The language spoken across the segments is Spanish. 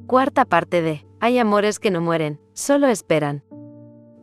Cuarta parte de Hay amores que no mueren, solo esperan.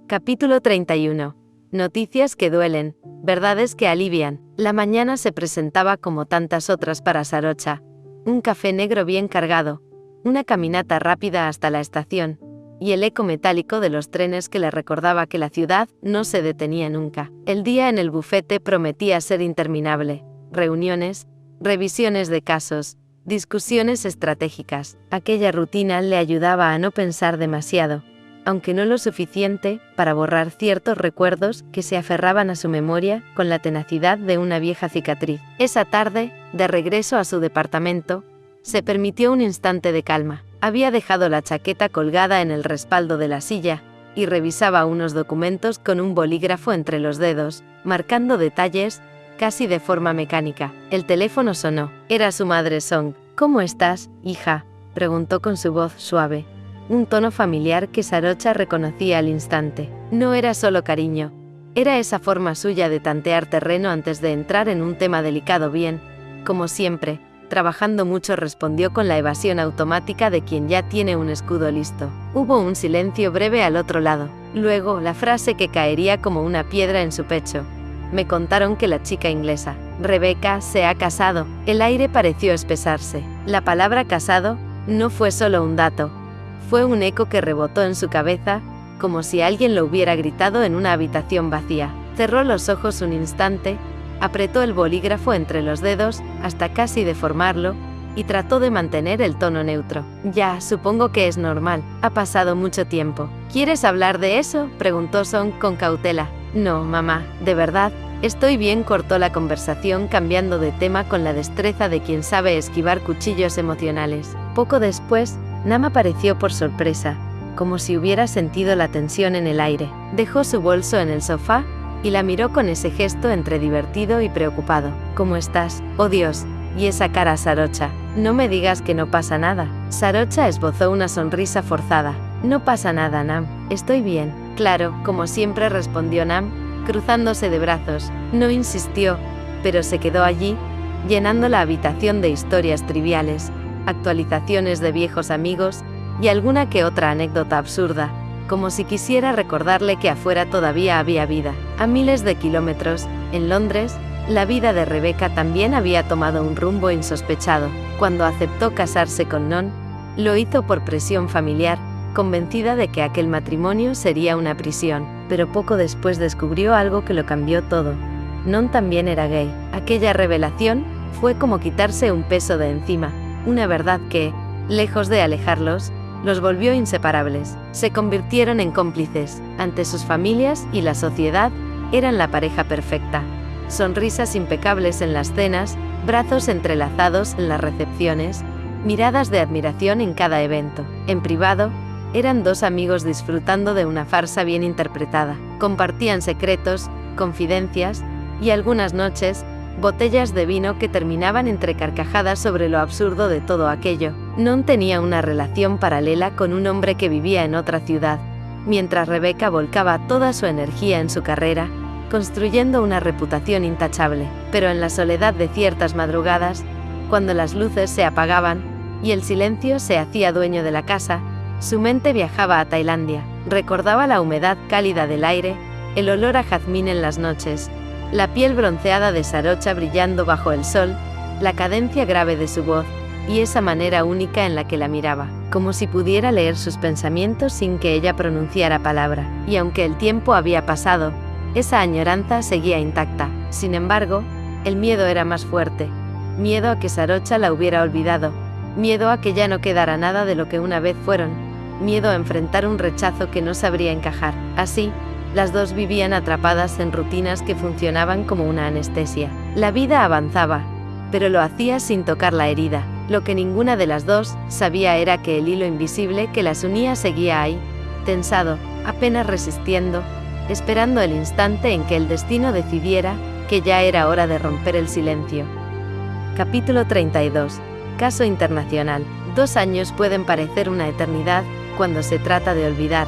Capítulo 31. Noticias que duelen, verdades que alivian. La mañana se presentaba como tantas otras para Sarocha. Un café negro bien cargado, una caminata rápida hasta la estación, y el eco metálico de los trenes que le recordaba que la ciudad no se detenía nunca. El día en el bufete prometía ser interminable. Reuniones, revisiones de casos, discusiones estratégicas. Aquella rutina le ayudaba a no pensar demasiado, aunque no lo suficiente para borrar ciertos recuerdos que se aferraban a su memoria con la tenacidad de una vieja cicatriz. Esa tarde, de regreso a su departamento, se permitió un instante de calma. Había dejado la chaqueta colgada en el respaldo de la silla, y revisaba unos documentos con un bolígrafo entre los dedos, marcando detalles, casi de forma mecánica. El teléfono sonó. Era su madre Song. «¿Cómo estás, hija?», preguntó con su voz suave. Un tono familiar que Sarocha reconocía al instante. No era solo cariño. Era esa forma suya de tantear terreno antes de entrar en un tema delicado. Bien, como siempre, trabajando mucho, respondió con la evasión automática de quien ya tiene un escudo listo. Hubo un silencio breve al otro lado. Luego, la frase que caería como una piedra en su pecho. «Me contaron que la chica inglesa, Rebecca, se ha casado». El aire pareció espesarse. La palabra casado no fue solo un dato. Fue un eco que rebotó en su cabeza, como si alguien lo hubiera gritado en una habitación vacía. Cerró los ojos un instante, apretó el bolígrafo entre los dedos, hasta casi deformarlo, y trató de mantener el tono neutro. «Ya, supongo que es normal. Ha pasado mucho tiempo». «¿Quieres hablar de eso?», preguntó Song con cautela. «No, mamá, de verdad, estoy bien», cortó la conversación cambiando de tema con la destreza de quien sabe esquivar cuchillos emocionales. Poco después, Nam apareció por sorpresa, como si hubiera sentido la tensión en el aire. Dejó su bolso en el sofá, y la miró con ese gesto entre divertido y preocupado. «¿Cómo estás? Oh Dios, y esa cara, Sarocha. No me digas que no pasa nada». Sarocha esbozó una sonrisa forzada. «No pasa nada, Nam, estoy bien». «Claro, como siempre», respondió Nam, cruzándose de brazos. No insistió, pero se quedó allí, llenando la habitación de historias triviales, actualizaciones de viejos amigos, y alguna que otra anécdota absurda, como si quisiera recordarle que afuera todavía había vida. A miles de kilómetros, en Londres, la vida de Rebecca también había tomado un rumbo insospechado. Cuando aceptó casarse con Non, lo hizo por presión familiar, convencida de que aquel matrimonio sería una prisión, pero poco después descubrió algo que lo cambió todo. Non también era gay. Aquella revelación fue como quitarse un peso de encima, una verdad que, lejos de alejarlos, los volvió inseparables. Se convirtieron en cómplices, ante sus familias y la sociedad, eran la pareja perfecta. Sonrisas impecables en las cenas, brazos entrelazados en las recepciones, miradas de admiración en cada evento. En privado, eran dos amigos disfrutando de una farsa bien interpretada. Compartían secretos, confidencias, y algunas noches, botellas de vino que terminaban entre carcajadas sobre lo absurdo de todo aquello. Non tenía una relación paralela con un hombre que vivía en otra ciudad, mientras Rebecca volcaba toda su energía en su carrera, construyendo una reputación intachable. Pero en la soledad de ciertas madrugadas, cuando las luces se apagaban, y el silencio se hacía dueño de la casa, su mente viajaba a Tailandia. Recordaba la humedad cálida del aire, el olor a jazmín en las noches, la piel bronceada de Sarocha brillando bajo el sol, la cadencia grave de su voz, y esa manera única en la que la miraba, como si pudiera leer sus pensamientos sin que ella pronunciara palabra. Y aunque el tiempo había pasado, esa añoranza seguía intacta. Sin embargo, el miedo era más fuerte. Miedo a que Sarocha la hubiera olvidado. Miedo a que ya no quedara nada de lo que una vez fueron. Miedo a enfrentar un rechazo que no sabría encajar. Así, las dos vivían atrapadas en rutinas que funcionaban como una anestesia. La vida avanzaba, pero lo hacía sin tocar la herida. Lo que ninguna de las dos sabía era que el hilo invisible que las unía seguía ahí, tensado, apenas resistiendo, esperando el instante en que el destino decidiera que ya era hora de romper el silencio. Capítulo 32. Caso internacional. 2 años pueden parecer una eternidad cuando se trata de olvidar,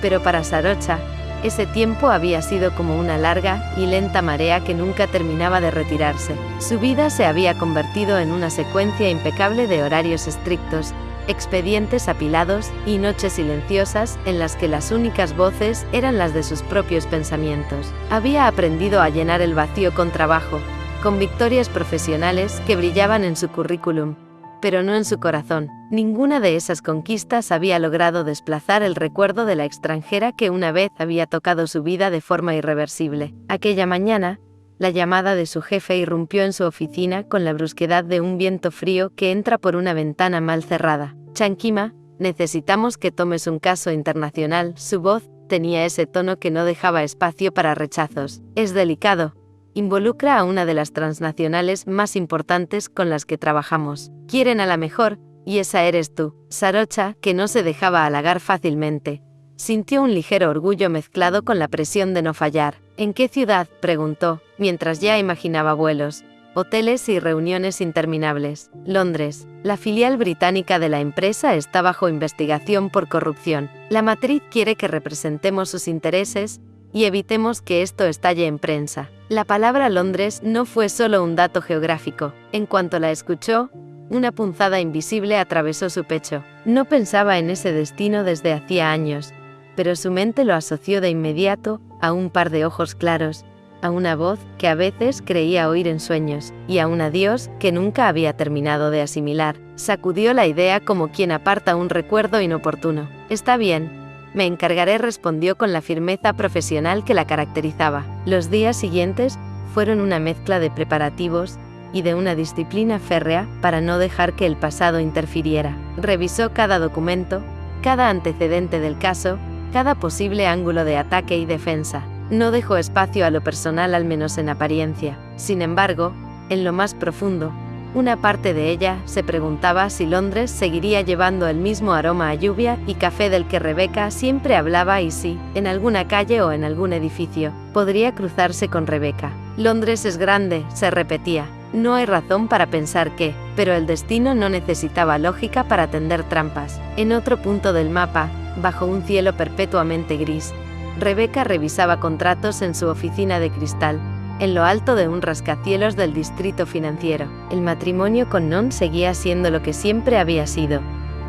pero para Sarocha, ese tiempo había sido como una larga y lenta marea que nunca terminaba de retirarse. Su vida se había convertido en una secuencia impecable de horarios estrictos, expedientes apilados y noches silenciosas en las que las únicas voces eran las de sus propios pensamientos. Había aprendido a llenar el vacío con trabajo, con victorias profesionales que brillaban en su currículum, pero no en su corazón. Ninguna de esas conquistas había logrado desplazar el recuerdo de la extranjera que una vez había tocado su vida de forma irreversible. Aquella mañana, la llamada de su jefe irrumpió en su oficina con la brusquedad de un viento frío que entra por una ventana mal cerrada. Chankima, necesitamos que tomes un caso internacional. Su voz tenía ese tono que no dejaba espacio para rechazos. Es delicado. Involucra a una de las transnacionales más importantes con las que trabajamos. Quieren a la mejor, y esa eres tú. Sarocha, que no se dejaba halagar fácilmente, sintió un ligero orgullo mezclado con la presión de no fallar. ¿En qué ciudad?, preguntó, mientras ya imaginaba vuelos, hoteles y reuniones interminables. Londres. La filial británica de la empresa está bajo investigación por corrupción. La matriz quiere que representemos sus intereses y evitemos que esto estalle en prensa. La palabra Londres no fue solo un dato geográfico. En cuanto la escuchó, una punzada invisible atravesó su pecho. No pensaba en ese destino desde hacía años, pero su mente lo asoció de inmediato a un par de ojos claros, a una voz que a veces creía oír en sueños, y a un adiós que nunca había terminado de asimilar. Sacudió la idea como quien aparta un recuerdo inoportuno. Está bien. Me encargaré, respondió con la firmeza profesional que la caracterizaba. Los días siguientes fueron una mezcla de preparativos y de una disciplina férrea para no dejar que el pasado interfiriera. Revisó cada documento, cada antecedente del caso, cada posible ángulo de ataque y defensa. No dejó espacio a lo personal, al menos en apariencia. Sin embargo, en lo más profundo, una parte de ella se preguntaba si Londres seguiría llevando el mismo aroma a lluvia y café del que Rebecca siempre hablaba, y si, en alguna calle o en algún edificio, podría cruzarse con Rebecca. Londres es grande, se repetía. No hay razón para pensar que, pero el destino no necesitaba lógica para tender trampas. En otro punto del mapa, bajo un cielo perpetuamente gris, Rebecca revisaba contratos en su oficina de cristal, en lo alto de un rascacielos del distrito financiero. El matrimonio con Non seguía siendo lo que siempre había sido,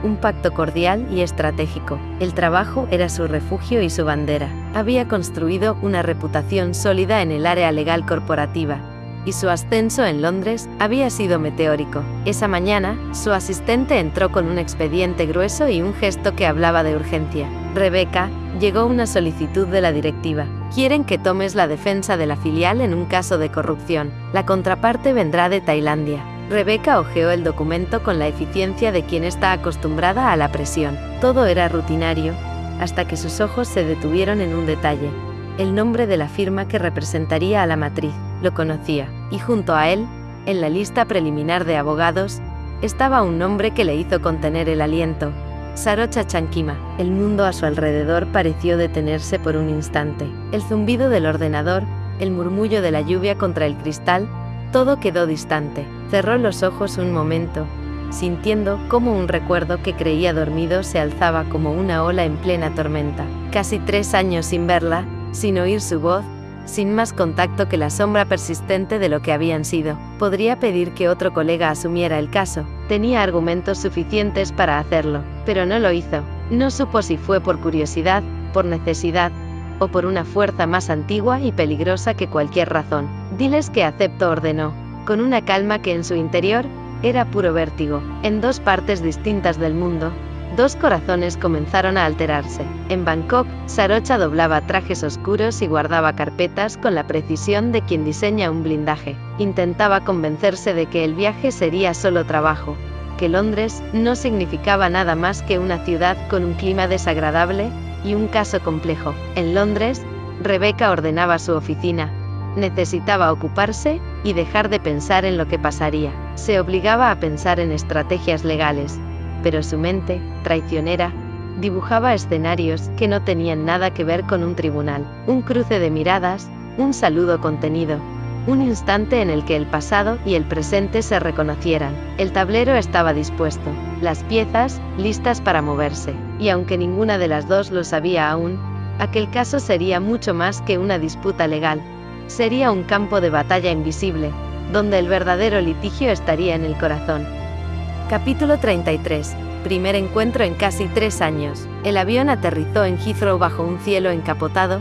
un pacto cordial y estratégico. El trabajo era su refugio y su bandera. Había construido una reputación sólida en el área legal corporativa, y su ascenso en Londres había sido meteórico. Esa mañana, su asistente entró con un expediente grueso y un gesto que hablaba de urgencia. Rebecca, llegó una solicitud de la directiva. Quieren que tomes la defensa de la filial en un caso de corrupción. La contraparte vendrá de Tailandia. Rebecca hojeó el documento con la eficiencia de quien está acostumbrada a la presión. Todo era rutinario, hasta que sus ojos se detuvieron en un detalle. El nombre de la firma que representaría a la matriz. Lo conocía, y junto a él, en la lista preliminar de abogados, estaba un nombre que le hizo contener el aliento: Sarocha Chankima. El mundo a su alrededor pareció detenerse por un instante. El zumbido del ordenador, el murmullo de la lluvia contra el cristal, todo quedó distante. Cerró los ojos un momento, sintiendo cómo un recuerdo que creía dormido se alzaba como una ola en plena tormenta. Casi 3 años sin verla, sin oír su voz, sin más contacto que la sombra persistente de lo que habían sido. Podría pedir que otro colega asumiera el caso. Tenía argumentos suficientes para hacerlo, pero no lo hizo. No supo si fue por curiosidad, por necesidad, o por una fuerza más antigua y peligrosa que cualquier razón. Diles que acepto, ordenó, con una calma que en su interior era puro vértigo. En 2 partes distintas del mundo, 2 corazones comenzaron a alterarse. En Bangkok, Sarocha doblaba trajes oscuros y guardaba carpetas con la precisión de quien diseña un blindaje. Intentaba convencerse de que el viaje sería solo trabajo, que Londres no significaba nada más que una ciudad con un clima desagradable y un caso complejo. En Londres, Rebecca ordenaba su oficina. Necesitaba ocuparse y dejar de pensar en lo que pasaría. Se obligaba a pensar en estrategias legales, pero su mente, traicionera, dibujaba escenarios que no tenían nada que ver con un tribunal. Un cruce de miradas, un saludo contenido, un instante en el que el pasado y el presente se reconocieran. El tablero estaba dispuesto, las piezas listas para moverse, y aunque ninguna de las dos lo sabía aún, aquel caso sería mucho más que una disputa legal. Sería un campo de batalla invisible, donde el verdadero litigio estaría en el corazón. Capítulo 33. primer encuentro en casi 3 años. El avión aterrizó en Heathrow bajo un cielo encapotado,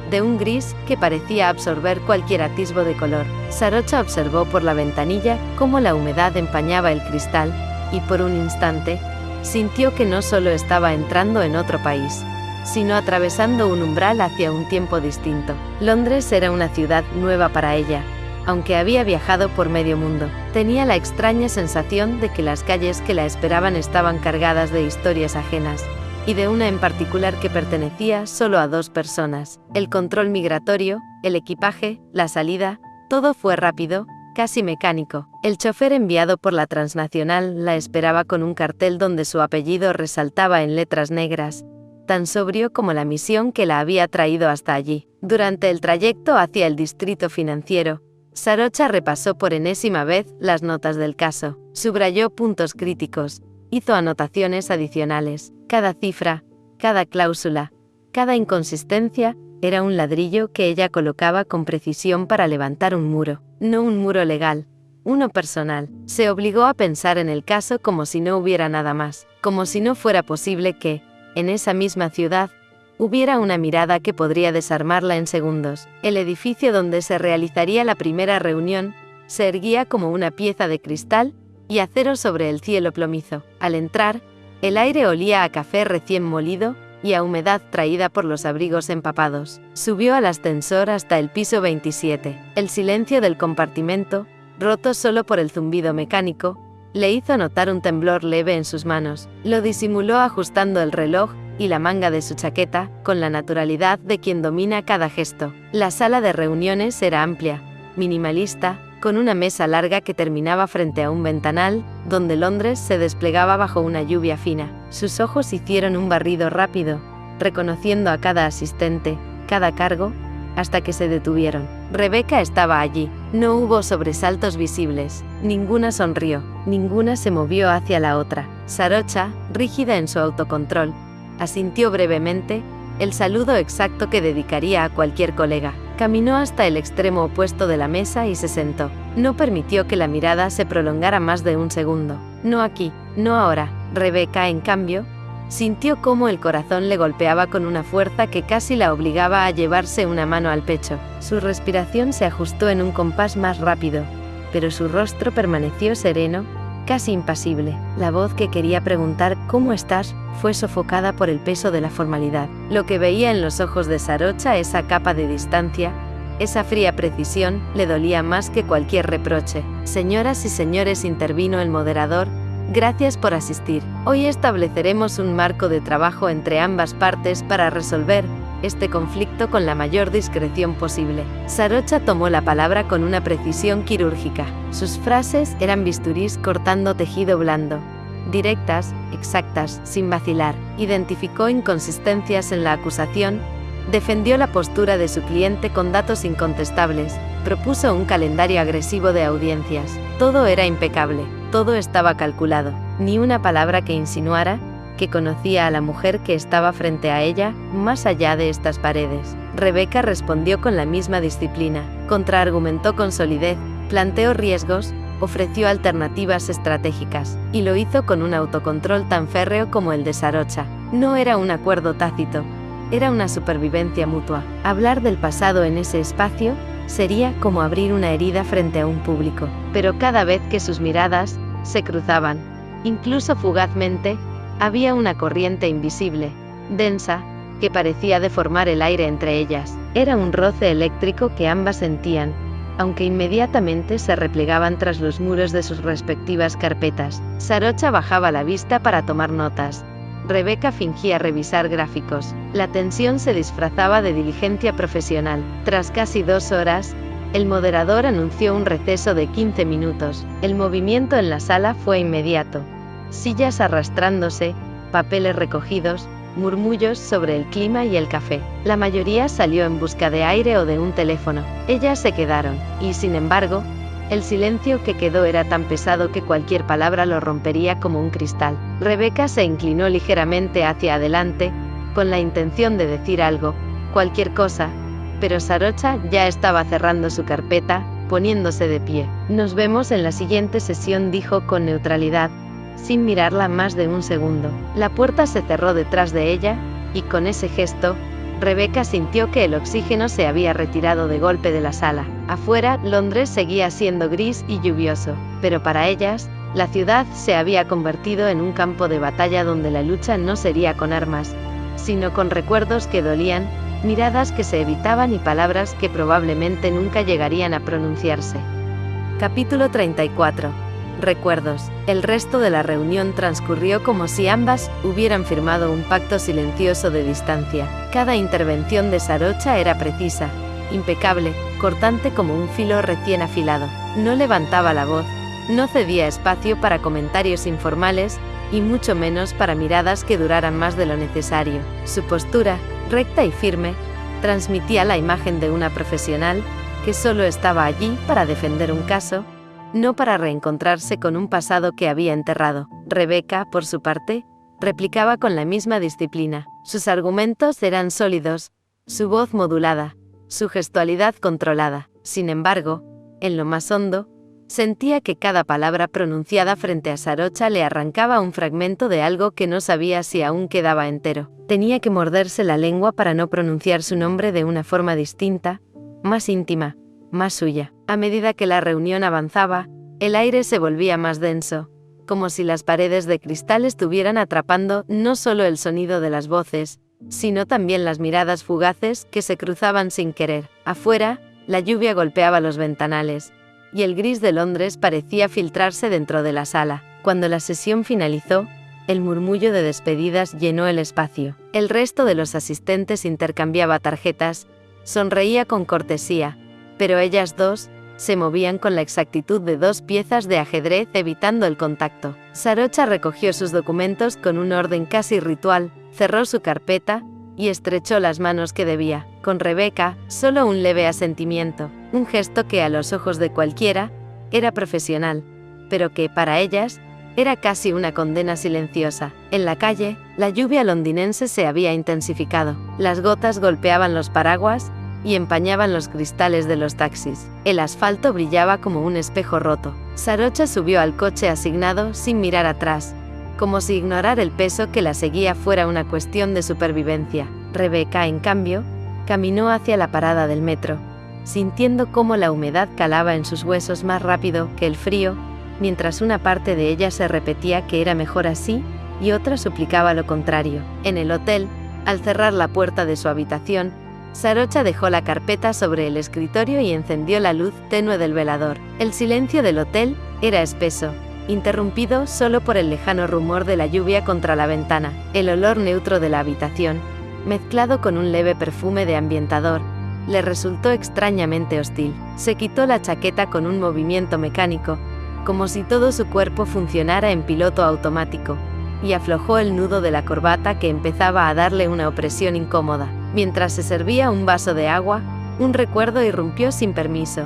de un gris que parecía absorber cualquier atisbo de color. Sarocha observó por la ventanilla cómo la humedad empañaba el cristal, y por un instante, sintió que no solo estaba entrando en otro país, sino atravesando un umbral hacia un tiempo distinto. Londres era una ciudad nueva para ella. Aunque había viajado por medio mundo, tenía la extraña sensación de que las calles que la esperaban estaban cargadas de historias ajenas, y de una en particular que pertenecía solo a 2 personas. El control migratorio, el equipaje, la salida, todo fue rápido, casi mecánico. El chofer enviado por la transnacional la esperaba con un cartel donde su apellido resaltaba en letras negras, tan sobrio como la misión que la había traído hasta allí. Durante el trayecto hacia el distrito financiero, Sarocha repasó por enésima vez las notas del caso, subrayó puntos críticos, hizo anotaciones adicionales. Cada cifra, cada cláusula, cada inconsistencia, era un ladrillo que ella colocaba con precisión para levantar un muro. No un muro legal, uno personal. Se obligó a pensar en el caso como si no hubiera nada más, como si no fuera posible que, en esa misma ciudad, hubiera una mirada que podría desarmarla en segundos. El edificio donde se realizaría la primera reunión se erguía como una pieza de cristal y acero sobre el cielo plomizo. Al entrar, el aire olía a café recién molido y a humedad traída por los abrigos empapados. Subió al ascensor hasta el piso 27. El silencio del compartimento, roto solo por el zumbido mecánico, le hizo notar un temblor leve en sus manos. Lo disimuló ajustando el reloj y la manga de su chaqueta, con la naturalidad de quien domina cada gesto. La sala de reuniones era amplia, minimalista, con una mesa larga que terminaba frente a un ventanal, donde Londres se desplegaba bajo una lluvia fina. Sus ojos hicieron un barrido rápido, reconociendo a cada asistente, cada cargo, hasta que se detuvieron. Rebecca estaba allí. No hubo sobresaltos visibles. Ninguna sonrió. Ninguna se movió hacia la otra. Sarocha, rígida en su autocontrol, asintió brevemente, el saludo exacto que dedicaría a cualquier colega. Caminó hasta el extremo opuesto de la mesa y se sentó. No permitió que la mirada se prolongara más de un segundo. No aquí, no ahora. Rebecca, en cambio, sintió cómo el corazón le golpeaba con una fuerza que casi la obligaba a llevarse una mano al pecho. Su respiración se ajustó en un compás más rápido, pero su rostro permaneció sereno, casi impasible. La voz que quería preguntar «¿Cómo estás?», fue sofocada por el peso de la formalidad. Lo que veía en los ojos de Sarocha, esa capa de distancia, esa fría precisión, le dolía más que cualquier reproche. «Señoras y señores», intervino el moderador, «gracias por asistir. Hoy estableceremos un marco de trabajo entre ambas partes para resolver este conflicto con la mayor discreción posible». Sarocha tomó la palabra con una precisión quirúrgica. Sus frases eran bisturís cortando tejido blando, directas, exactas, sin vacilar. Identificó inconsistencias en la acusación, defendió la postura de su cliente con datos incontestables, propuso un calendario agresivo de audiencias. Todo era impecable, todo estaba calculado. Ni una palabra que insinuara que conocía a la mujer que estaba frente a ella, más allá de estas paredes. Rebecca respondió con la misma disciplina, contraargumentó con solidez, planteó riesgos, ofreció alternativas estratégicas, y lo hizo con un autocontrol tan férreo como el de Sarocha. No era un acuerdo tácito, era una supervivencia mutua. Hablar del pasado en ese espacio sería como abrir una herida frente a un público. Pero cada vez que sus miradas se cruzaban, incluso fugazmente, había una corriente invisible, densa, que parecía deformar el aire entre ellas. Era un roce eléctrico que ambas sentían, aunque inmediatamente se replegaban tras los muros de sus respectivas carpetas. Sarocha bajaba la vista para tomar notas. Rebecca fingía revisar gráficos. La tensión se disfrazaba de diligencia profesional. Tras casi 2 horas, el moderador anunció un receso de 15 minutos. El movimiento en la sala fue inmediato. Sillas arrastrándose, papeles recogidos, murmullos sobre el clima y el café. La mayoría salió en busca de aire o de un teléfono. Ellas se quedaron, y sin embargo, el silencio que quedó era tan pesado que cualquier palabra lo rompería como un cristal. Rebecca se inclinó ligeramente hacia adelante, con la intención de decir algo, cualquier cosa, pero Sarocha ya estaba cerrando su carpeta, poniéndose de pie. «Nos vemos en la siguiente sesión», dijo con neutralidad, sin mirarla más de un segundo. La puerta se cerró detrás de ella, y con ese gesto, Rebecca sintió que el oxígeno se había retirado de golpe de la sala. Afuera, Londres seguía siendo gris y lluvioso, pero para ellas, la ciudad se había convertido en un campo de batalla donde la lucha no sería con armas, sino con recuerdos que dolían, miradas que se evitaban y palabras que probablemente nunca llegarían a pronunciarse. Capítulo 34. Recuerdos. El resto de la reunión transcurrió como si ambas hubieran firmado un pacto silencioso de distancia. Cada intervención de Sarocha era precisa, impecable, cortante como un filo recién afilado. No levantaba la voz, no cedía espacio para comentarios informales, y mucho menos para miradas que duraran más de lo necesario. Su postura, recta y firme, transmitía la imagen de una profesional que solo estaba allí para defender un caso, no para reencontrarse con un pasado que había enterrado. Rebecca, por su parte, replicaba con la misma disciplina. Sus argumentos eran sólidos, su voz modulada, su gestualidad controlada. Sin embargo, en lo más hondo, sentía que cada palabra pronunciada frente a Sarocha le arrancaba un fragmento de algo que no sabía si aún quedaba entero. Tenía que morderse la lengua para no pronunciar su nombre de una forma distinta, más íntima, más suya. A medida que la reunión avanzaba, el aire se volvía más denso, como si las paredes de cristal estuvieran atrapando no solo el sonido de las voces, sino también las miradas fugaces que se cruzaban sin querer. Afuera, la lluvia golpeaba los ventanales, y el gris de Londres parecía filtrarse dentro de la sala. Cuando la sesión finalizó, el murmullo de despedidas llenó el espacio. El resto de los asistentes intercambiaba tarjetas, sonreía con cortesía, pero ellas dos se movían con la exactitud de dos piezas de ajedrez evitando el contacto. Sarocha recogió sus documentos con un orden casi ritual, cerró su carpeta y estrechó las manos que debía. Con Rebecca, solo un leve asentimiento, un gesto que a los ojos de cualquiera era profesional, pero que para ellas era casi una condena silenciosa. En la calle, la lluvia londinense se había intensificado. Las gotas golpeaban los paraguas y empañaban los cristales de los taxis. El asfalto brillaba como un espejo roto. Sarocha subió al coche asignado sin mirar atrás, como si ignorar el peso que la seguía fuera una cuestión de supervivencia. Rebecca, en cambio, caminó hacia la parada del metro, sintiendo cómo la humedad calaba en sus huesos más rápido que el frío, mientras una parte de ella se repetía que era mejor así, y otra suplicaba lo contrario. En el hotel, al cerrar la puerta de su habitación, Sarocha dejó la carpeta sobre el escritorio y encendió la luz tenue del velador. El silencio del hotel era espeso, interrumpido solo por el lejano rumor de la lluvia contra la ventana. El olor neutro de la habitación, mezclado con un leve perfume de ambientador, le resultó extrañamente hostil. Se quitó la chaqueta con un movimiento mecánico, como si todo su cuerpo funcionara en piloto automático, y aflojó el nudo de la corbata que empezaba a darle una opresión incómoda. Mientras se servía un vaso de agua, un recuerdo irrumpió sin permiso.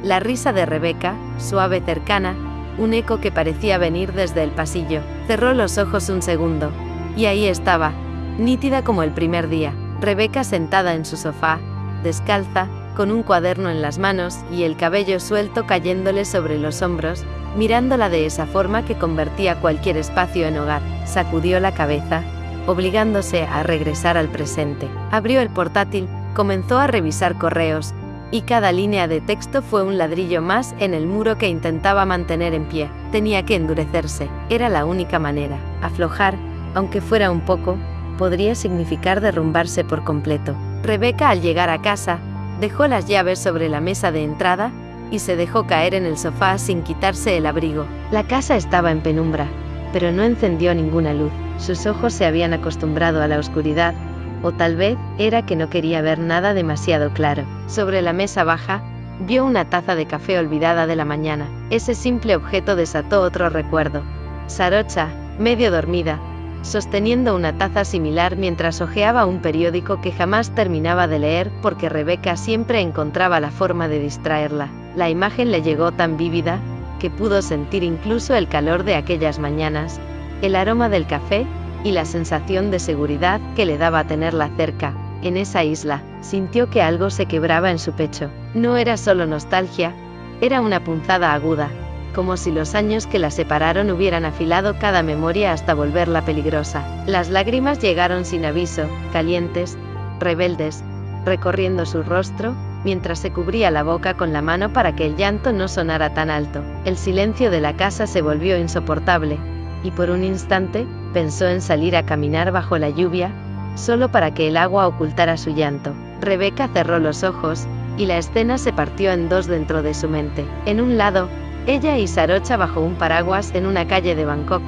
La risa de Rebecca, suave cercana, un eco que parecía venir desde el pasillo. Cerró los ojos un segundo, y ahí estaba, nítida como el primer día, Rebecca sentada en su sofá, descalza, con un cuaderno en las manos y el cabello suelto cayéndole sobre los hombros, mirándola de esa forma que convertía cualquier espacio en hogar. Sacudió la cabeza, obligándose a regresar al presente. Abrió el portátil, comenzó a revisar correos, y cada línea de texto fue un ladrillo más en el muro que intentaba mantener en pie. Tenía que endurecerse, era la única manera. Aflojar, aunque fuera un poco, podría significar derrumbarse por completo. Rebecca, al llegar a casa, dejó las llaves sobre la mesa de entrada, y se dejó caer en el sofá sin quitarse el abrigo. La casa estaba en penumbra, pero no encendió ninguna luz. Sus ojos se habían acostumbrado a la oscuridad, o tal vez era que no quería ver nada demasiado claro. Sobre la mesa baja, vio una taza de café olvidada de la mañana. Ese simple objeto desató otro recuerdo. Sarocha, medio dormida, sosteniendo una taza similar mientras hojeaba un periódico que jamás terminaba de leer porque Rebecca siempre encontraba la forma de distraerla. La imagen le llegó tan vívida, que pudo sentir incluso el calor de aquellas mañanas, el aroma del café, y la sensación de seguridad que le daba tenerla cerca, en esa isla. Sintió que algo se quebraba en su pecho. No era solo nostalgia, era una punzada aguda, como si los años que la separaron hubieran afilado cada memoria hasta volverla peligrosa. Las lágrimas llegaron sin aviso, calientes, rebeldes, recorriendo su rostro, mientras se cubría la boca con la mano para que el llanto no sonara tan alto. El silencio de la casa se volvió insoportable, y por un instante, pensó en salir a caminar bajo la lluvia, solo para que el agua ocultara su llanto. Rebeca cerró los ojos, y la escena se partió en dos dentro de su mente. En un lado, ella y Sarocha bajo un paraguas en una calle de Bangkok,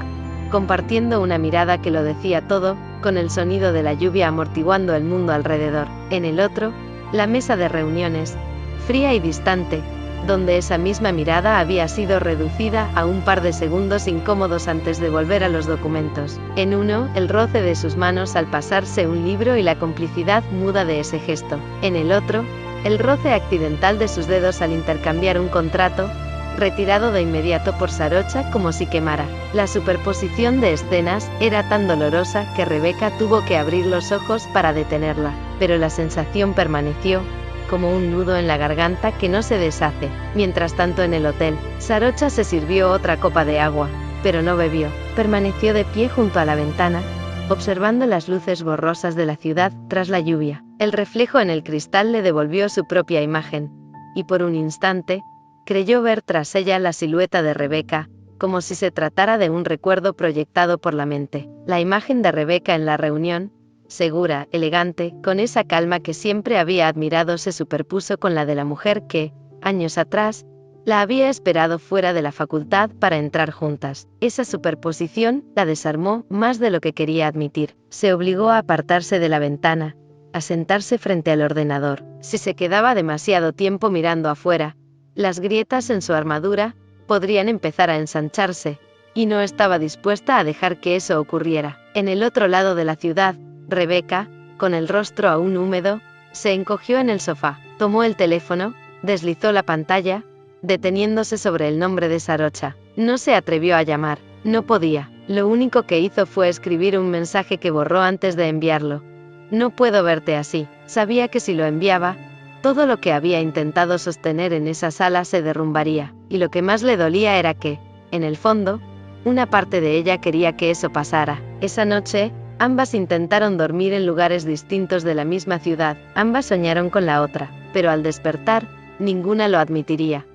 compartiendo una mirada que lo decía todo, con el sonido de la lluvia amortiguando el mundo alrededor. En el otro, la mesa de reuniones, fría y distante, donde esa misma mirada había sido reducida a un par de segundos incómodos antes de volver a los documentos. En uno, el roce de sus manos al pasarse un libro y la complicidad muda de ese gesto. En el otro, el roce accidental de sus dedos al intercambiar un contrato, retirado de inmediato por Sarocha como si quemara. La superposición de escenas era tan dolorosa que Rebeca tuvo que abrir los ojos para detenerla, pero la sensación permaneció, como un nudo en la garganta que no se deshace. Mientras tanto en el hotel, Sarocha se sirvió otra copa de agua, pero no bebió. Permaneció de pie junto a la ventana, observando las luces borrosas de la ciudad tras la lluvia. El reflejo en el cristal le devolvió su propia imagen, y por un instante, creyó ver tras ella la silueta de Rebeca, como si se tratara de un recuerdo proyectado por la mente. La imagen de Rebeca en la reunión, segura, elegante, con esa calma que siempre había admirado, se superpuso con la de la mujer que, años atrás, la había esperado fuera de la facultad para entrar juntas. Esa superposición la desarmó más de lo que quería admitir. Se obligó a apartarse de la ventana, a sentarse frente al ordenador. Si se quedaba demasiado tiempo mirando afuera, las grietas en su armadura podrían empezar a ensancharse, y no estaba dispuesta a dejar que eso ocurriera. En el otro lado de la ciudad, Rebeca, con el rostro aún húmedo, se encogió en el sofá, tomó el teléfono, deslizó la pantalla, deteniéndose sobre el nombre de Sarocha. No se atrevió a llamar, no podía. Lo único que hizo fue escribir un mensaje que borró antes de enviarlo. No puedo verte así. Sabía que si lo enviaba, todo lo que había intentado sostener en esa sala se derrumbaría, y lo que más le dolía era que, en el fondo, una parte de ella quería que eso pasara. Esa noche, ambas intentaron dormir en lugares distintos de la misma ciudad, ambas soñaron con la otra, pero al despertar, ninguna lo admitiría.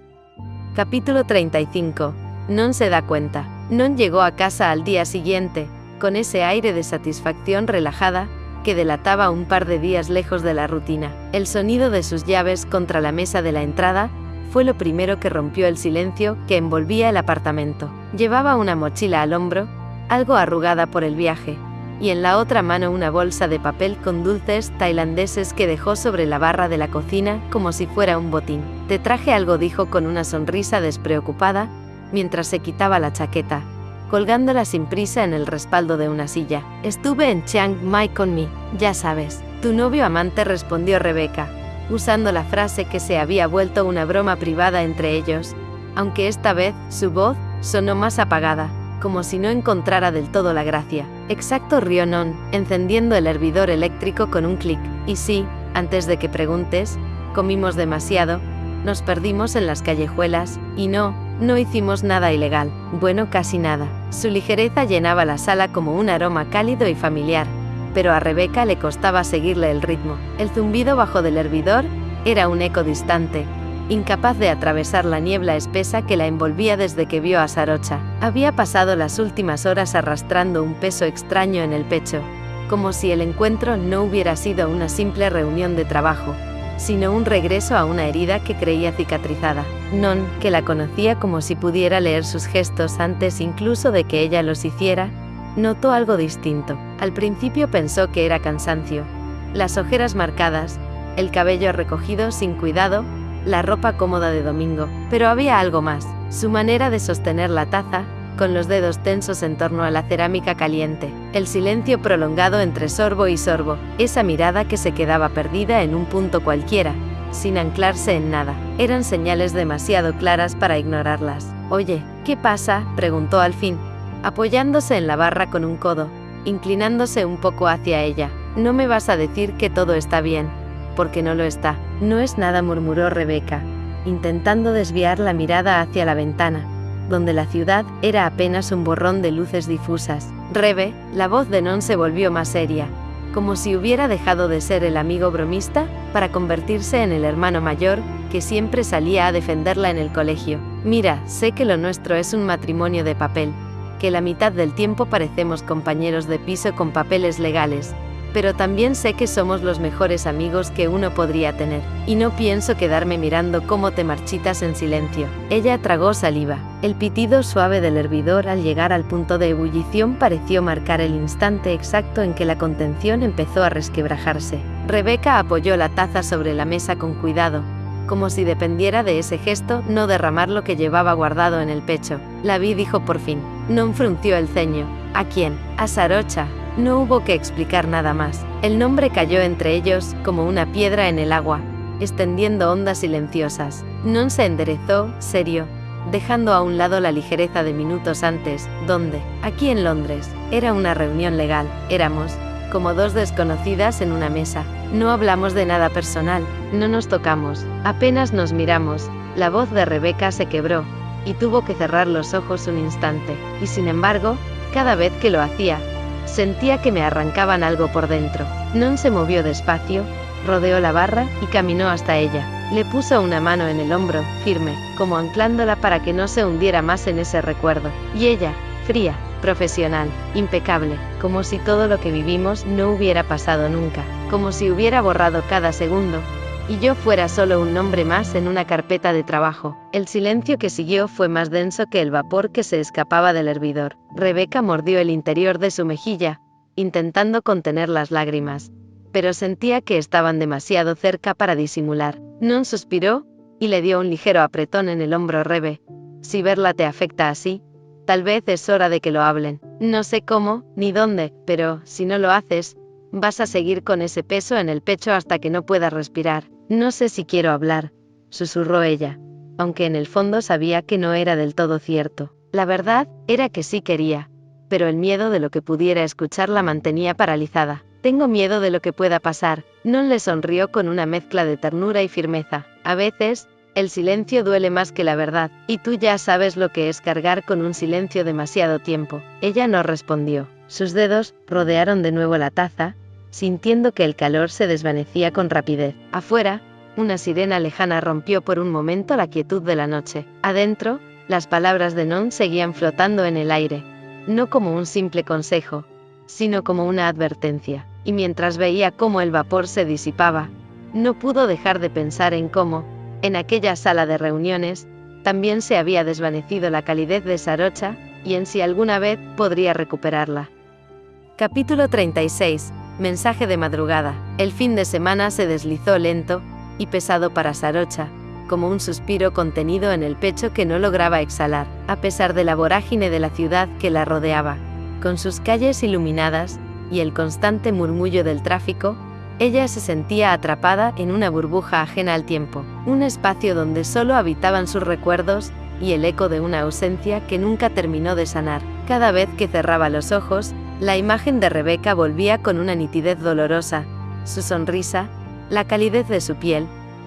Capítulo 35. Non se da cuenta. Non llegó a casa al día siguiente, con ese aire de satisfacción relajada, que delataba un par de días lejos de la rutina. El sonido de sus llaves contra la mesa de la entrada fue lo primero que rompió el silencio que envolvía el apartamento. Llevaba una mochila al hombro, algo arrugada por el viaje, y en la otra mano una bolsa de papel con dulces tailandeses que dejó sobre la barra de la cocina como si fuera un botín. Te traje algo, dijo con una sonrisa despreocupada, mientras se quitaba la chaqueta, colgándola sin prisa en el respaldo de una silla. Estuve en Chiang Mai con ya sabes, tu novio amante, respondió Rebeca, usando la frase que se había vuelto una broma privada entre ellos, aunque esta vez, su voz, sonó más apagada, como si no encontrara del todo la gracia. Exacto, rió Non, encendiendo el hervidor eléctrico con un clic. Y sí, antes de que preguntes, comimos demasiado, nos perdimos en las callejuelas, y no hicimos nada ilegal. Bueno, casi nada. Su ligereza llenaba la sala como un aroma cálido y familiar, pero a Rebeca le costaba seguirle el ritmo. El zumbido bajo del hervidor era un eco distante, incapaz de atravesar la niebla espesa que la envolvía desde que vio a Sarocha. Había pasado las últimas horas arrastrando un peso extraño en el pecho, como si el encuentro no hubiera sido una simple reunión de trabajo, sino un regreso a una herida que creía cicatrizada. Non, que la conocía como si pudiera leer sus gestos antes incluso de que ella los hiciera, notó algo distinto. Al principio pensó que era cansancio, las ojeras marcadas, el cabello recogido sin cuidado, la ropa cómoda de domingo, pero había algo más, su manera de sostener la taza, con los dedos tensos en torno a la cerámica caliente, el silencio prolongado entre sorbo y sorbo, esa mirada que se quedaba perdida en un punto cualquiera, sin anclarse en nada. Eran señales demasiado claras para ignorarlas. Oye, ¿qué pasa?, preguntó al fin, apoyándose en la barra con un codo, inclinándose un poco hacia ella. No me vas a decir que todo está bien, porque no lo está. No es nada, murmuró Rebeca, intentando desviar la mirada hacia la ventana, donde la ciudad era apenas un borrón de luces difusas. Rebe, la voz de Non se volvió más seria, como si hubiera dejado de ser el amigo bromista, para convertirse en el hermano mayor, que siempre salía a defenderla en el colegio. Mira, sé que lo nuestro es un matrimonio de papel, que la mitad del tiempo parecemos compañeros de piso con papeles legales, pero también sé que somos los mejores amigos que uno podría tener, y no pienso quedarme mirando cómo te marchitas en silencio. Ella tragó saliva. El pitido suave del hervidor al llegar al punto de ebullición pareció marcar el instante exacto en que la contención empezó a resquebrajarse. Rebeca apoyó la taza sobre la mesa con cuidado, como si dependiera de ese gesto no derramar lo que llevaba guardado en el pecho. La vi, dijo por fin. Non frunció el ceño. ¿A quién? A Sarocha. No hubo que explicar nada más. El nombre cayó entre ellos, como una piedra en el agua, extendiendo ondas silenciosas. Non se enderezó, serio, dejando a un lado la ligereza de minutos antes, donde, aquí en Londres, era una reunión legal. Éramos como dos desconocidas en una mesa. No hablamos de nada personal, no nos tocamos, apenas nos miramos. La voz de Rebeca se quebró, y tuvo que cerrar los ojos un instante, y sin embargo, cada vez que lo hacía, sentía que me arrancaban algo por dentro. Non se movió despacio, rodeó la barra y caminó hasta ella. Le puso una mano en el hombro, firme, como anclándola para que no se hundiera más en ese recuerdo. Y ella, fría, profesional, impecable, como si todo lo que vivimos no hubiera pasado nunca, como si hubiera borrado cada segundo, y yo fuera solo un nombre más en una carpeta de trabajo. El silencio que siguió fue más denso que el vapor que se escapaba del hervidor. Rebeca mordió el interior de su mejilla, intentando contener las lágrimas, pero sentía que estaban demasiado cerca para disimular. Non suspiró, y le dio un ligero apretón en el hombro. Rebe, si verla te afecta así, tal vez es hora de que lo hablen. No sé cómo, ni dónde, pero, si no lo haces, vas a seguir con ese peso en el pecho hasta que no puedas respirar. No sé si quiero hablar, susurró ella, aunque en el fondo sabía que no era del todo cierto. La verdad era que sí quería, pero el miedo de lo que pudiera escuchar la mantenía paralizada. Tengo miedo de lo que pueda pasar. Non le sonrió con una mezcla de ternura y firmeza. A veces, el silencio duele más que la verdad, y tú ya sabes lo que es cargar con un silencio demasiado tiempo. Ella no respondió. Sus dedos rodearon de nuevo la taza, sintiendo que el calor se desvanecía con rapidez. Afuera, una sirena lejana rompió por un momento la quietud de la noche. Adentro, las palabras de Non seguían flotando en el aire, no como un simple consejo, sino como una advertencia. Y mientras veía cómo el vapor se disipaba, no pudo dejar de pensar en cómo, en aquella sala de reuniones, también se había desvanecido la calidez de Sarocha, y en si alguna vez podría recuperarla. Capítulo 36. Mensaje de madrugada. El fin de semana se deslizó lento y pesado para Sarocha, como un suspiro contenido en el pecho que no lograba exhalar, a pesar de la vorágine de la ciudad que la rodeaba, con sus calles iluminadas y el constante murmullo del tráfico. Ella se sentía atrapada en una burbuja ajena al tiempo, un espacio donde solo habitaban sus recuerdos y el eco de una ausencia que nunca terminó de sanar. Cada vez que cerraba los ojos, la imagen de Rebeca volvía con una nitidez dolorosa. Su sonrisa, la calidez de su piel,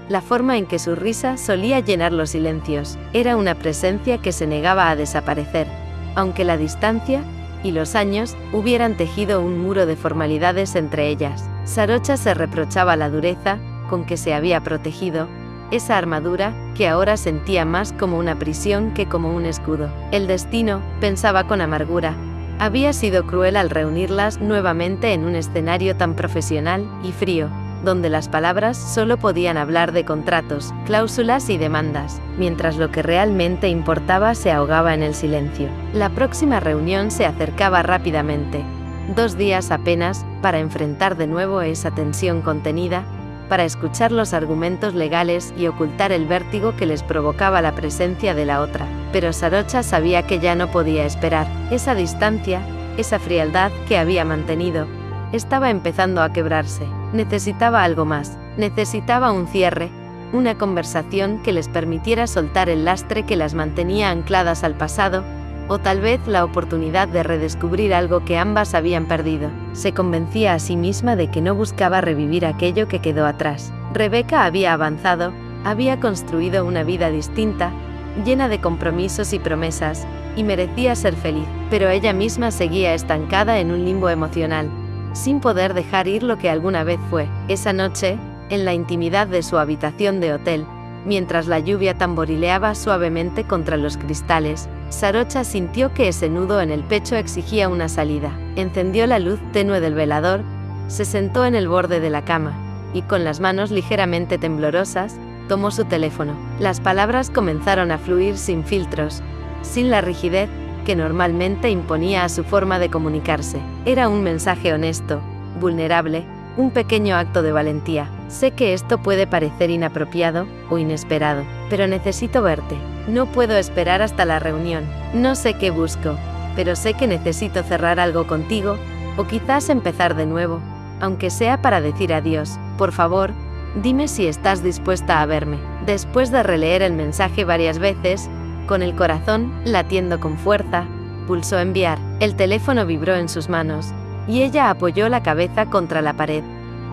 la forma en que su risa solía llenar los silencios, era una presencia que se negaba a desaparecer, aunque la distancia y los años hubieran tejido un muro de formalidades entre ellas. Sarocha se reprochaba la dureza con que se había protegido, esa armadura que ahora sentía más como una prisión que como un escudo. El destino, pensaba con amargura, había sido cruel al reunirlas nuevamente en un escenario tan profesional y frío, donde las palabras solo podían hablar de contratos, cláusulas y demandas, mientras lo que realmente importaba se ahogaba en el silencio. La próxima reunión se acercaba rápidamente. 2 días apenas, para enfrentar de nuevo esa tensión contenida, para escuchar los argumentos legales y ocultar el vértigo que les provocaba la presencia de la otra. Pero Sarocha sabía que ya no podía esperar. Esa distancia, esa frialdad que había mantenido, estaba empezando a quebrarse. Necesitaba algo más. Necesitaba un cierre, una conversación que les permitiera soltar el lastre que las mantenía ancladas al pasado, o tal vez la oportunidad de redescubrir algo que ambas habían perdido. Se convencía a sí misma de que no buscaba revivir aquello que quedó atrás. Rebeca había avanzado, había construido una vida distinta, llena de compromisos y promesas, y merecía ser feliz, pero ella misma seguía estancada en un limbo emocional, sin poder dejar ir lo que alguna vez fue. Esa noche, en la intimidad de su habitación de hotel, mientras la lluvia tamborileaba suavemente contra los cristales, Sarocha sintió que ese nudo en el pecho exigía una salida. Encendió la luz tenue del velador, se sentó en el borde de la cama, y con las manos ligeramente temblorosas, tomó su teléfono. Las palabras comenzaron a fluir sin filtros, sin la rigidez que normalmente imponía a su forma de comunicarse. Era un mensaje honesto, vulnerable, un pequeño acto de valentía. Sé que esto puede parecer inapropiado o inesperado, pero necesito verte. No puedo esperar hasta la reunión. No sé qué busco, pero sé que necesito cerrar algo contigo, o quizás empezar de nuevo, aunque sea para decir adiós. Por favor, dime si estás dispuesta a verme. Después de releer el mensaje varias veces, con el corazón latiendo con fuerza, pulsó enviar. El teléfono vibró en sus manos, y ella apoyó la cabeza contra la pared,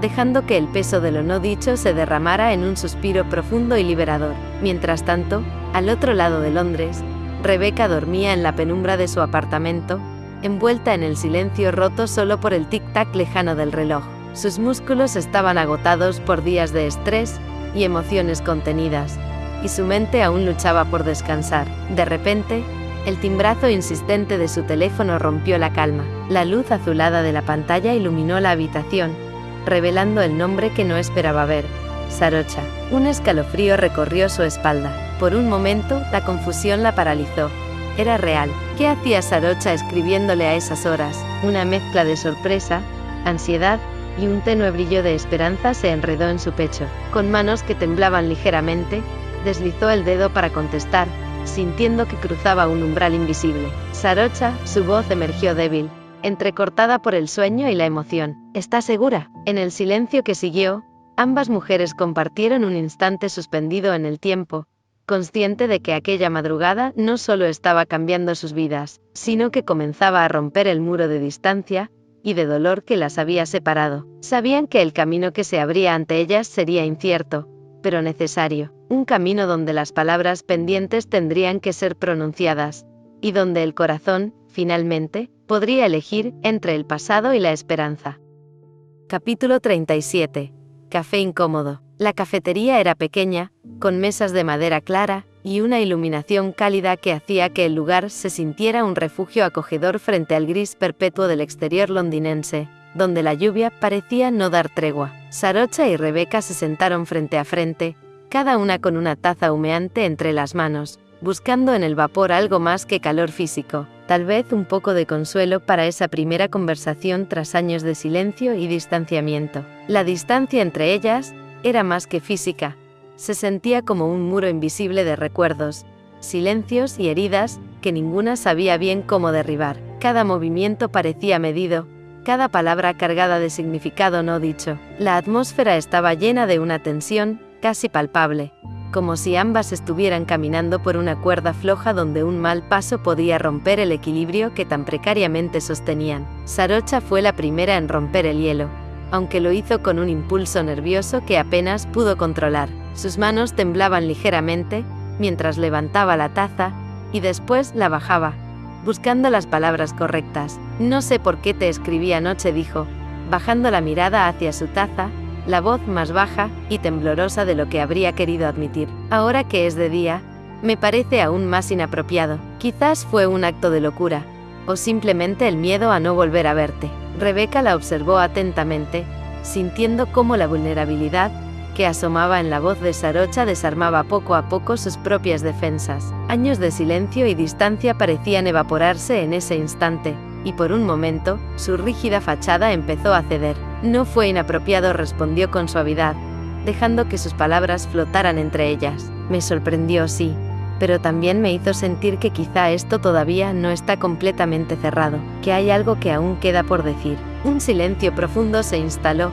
dejando que el peso de lo no dicho se derramara en un suspiro profundo y liberador. Mientras tanto, al otro lado de Londres, Rebecca dormía en la penumbra de su apartamento, envuelta en el silencio roto solo por el tic-tac lejano del reloj. Sus músculos estaban agotados por días de estrés y emociones contenidas, y su mente aún luchaba por descansar. De repente, el timbrazo insistente de su teléfono rompió la calma. La luz azulada de la pantalla iluminó la habitación, revelando el nombre que no esperaba ver: Sarocha. Un escalofrío recorrió su espalda. Por un momento, la confusión la paralizó. Era real. ¿Qué hacía Sarocha escribiéndole a esas horas? Una mezcla de sorpresa, ansiedad y un tenue brillo de esperanza se enredó en su pecho. Con manos que temblaban ligeramente, deslizó el dedo para contestar, sintiendo que cruzaba un umbral invisible. Sarocha, su voz emergió débil, entrecortada por el sueño y la emoción. ¿Estás segura? En el silencio que siguió, ambas mujeres compartieron un instante suspendido en el tiempo, consciente de que aquella madrugada no solo estaba cambiando sus vidas, sino que comenzaba a romper el muro de distancia y de dolor que las había separado. Sabían que el camino que se abría ante ellas sería incierto, pero necesario, un camino donde las palabras pendientes tendrían que ser pronunciadas, y donde el corazón, finalmente, podría elegir entre el pasado y la esperanza. Capítulo 37. Café incómodo. La cafetería era pequeña, con mesas de madera clara, y una iluminación cálida que hacía que el lugar se sintiera un refugio acogedor frente al gris perpetuo del exterior londinense, donde la lluvia parecía no dar tregua. Sarocha y Rebecca se sentaron frente a frente, cada una con una taza humeante entre las manos, buscando en el vapor algo más que calor físico, tal vez un poco de consuelo para esa primera conversación tras años de silencio y distanciamiento. La distancia entre ellas era más que física, se sentía como un muro invisible de recuerdos, silencios y heridas que ninguna sabía bien cómo derribar. Cada movimiento parecía medido, cada palabra cargada de significado no dicho. La atmósfera estaba llena de una tensión casi palpable, como si ambas estuvieran caminando por una cuerda floja donde un mal paso podía romper el equilibrio que tan precariamente sostenían. Sarocha fue la primera en romper el hielo, aunque lo hizo con un impulso nervioso que apenas pudo controlar. Sus manos temblaban ligeramente, mientras levantaba la taza, y después la bajaba, buscando las palabras correctas. «No sé por qué te escribí anoche», dijo, bajando la mirada hacia su taza, la voz más baja y temblorosa de lo que habría querido admitir. «Ahora que es de día, me parece aún más inapropiado. Quizás fue un acto de locura, o simplemente el miedo a no volver a verte». Rebecca la observó atentamente, sintiendo cómo la vulnerabilidad que asomaba en la voz de Sarocha desarmaba poco a poco sus propias defensas. Años de silencio y distancia parecían evaporarse en ese instante, y por un momento, su rígida fachada empezó a ceder. «No fue inapropiado», respondió con suavidad, dejando que sus palabras flotaran entre ellas. «Me sorprendió, sí, pero también me hizo sentir que quizá esto todavía no está completamente cerrado, que hay algo que aún queda por decir». Un silencio profundo se instaló,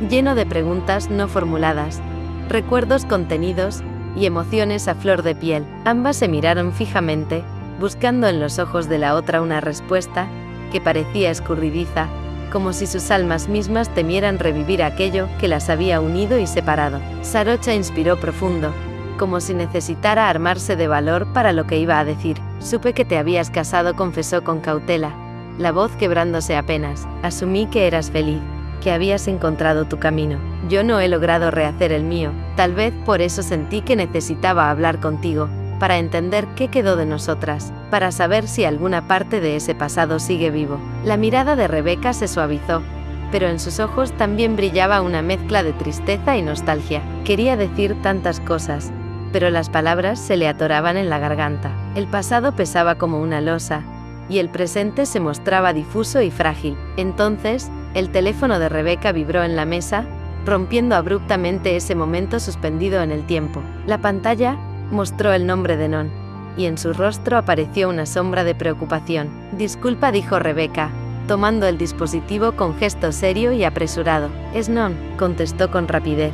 lleno de preguntas no formuladas, recuerdos contenidos y emociones a flor de piel. Ambas se miraron fijamente, buscando en los ojos de la otra una respuesta que parecía escurridiza, como si sus almas mismas temieran revivir aquello que las había unido y separado. Sarocha inspiró profundo, como si necesitara armarse de valor para lo que iba a decir. Supe que te habías casado, confesó con cautela, la voz quebrándose apenas. Asumí que eras feliz, que habías encontrado tu camino. Yo no he logrado rehacer el mío, tal vez por eso sentí que necesitaba hablar contigo, para entender qué quedó de nosotras, para saber si alguna parte de ese pasado sigue vivo. La mirada de Rebeca se suavizó, pero en sus ojos también brillaba una mezcla de tristeza y nostalgia. Quería decir tantas cosas, pero las palabras se le atoraban en la garganta. El pasado pesaba como una losa, y el presente se mostraba difuso y frágil. Entonces, el teléfono de Rebeca vibró en la mesa, rompiendo abruptamente ese momento suspendido en el tiempo. La pantalla mostró el nombre de Non, y en su rostro apareció una sombra de preocupación. Disculpa, dijo Rebeca, tomando el dispositivo con gesto serio y apresurado. Es Non, contestó con rapidez,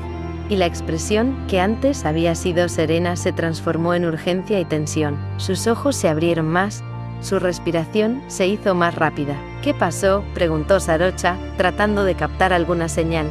y la expresión, que antes había sido serena, se transformó en urgencia y tensión. Sus ojos se abrieron más, su respiración se hizo más rápida. ¿Qué pasó?, preguntó Sarocha, tratando de captar alguna señal,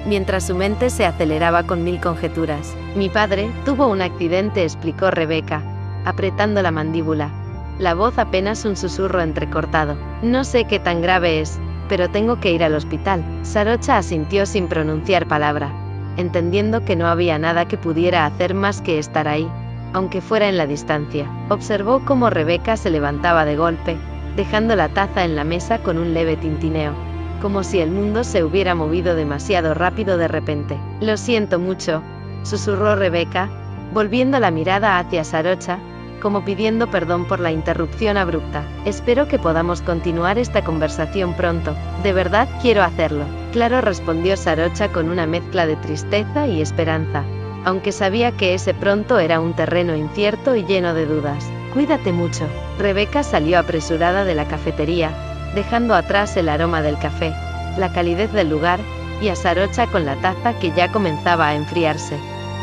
mientras su mente se aceleraba con mil conjeturas. Mi padre tuvo un accidente, explicó Rebeca, apretando la mandíbula, la voz apenas un susurro entrecortado. No sé qué tan grave es, pero tengo que ir al hospital. Sarocha asintió sin pronunciar palabra, entendiendo que no había nada que pudiera hacer más que estar ahí, aunque fuera en la distancia. Observó cómo Rebeca se levantaba de golpe, dejando la taza en la mesa con un leve tintineo, como si el mundo se hubiera movido demasiado rápido de repente. Lo siento mucho, susurró Rebeca, volviendo la mirada hacia Sarocha, como pidiendo perdón por la interrupción abrupta. Espero que podamos continuar esta conversación pronto. De verdad quiero hacerlo. Claro, respondió Sarocha con una mezcla de tristeza y esperanza, aunque sabía que ese pronto era un terreno incierto y lleno de dudas. Cuídate mucho. Rebeca salió apresurada de la cafetería, dejando atrás el aroma del café, la calidez del lugar, y a Sarocha con la taza que ya comenzaba a enfriarse,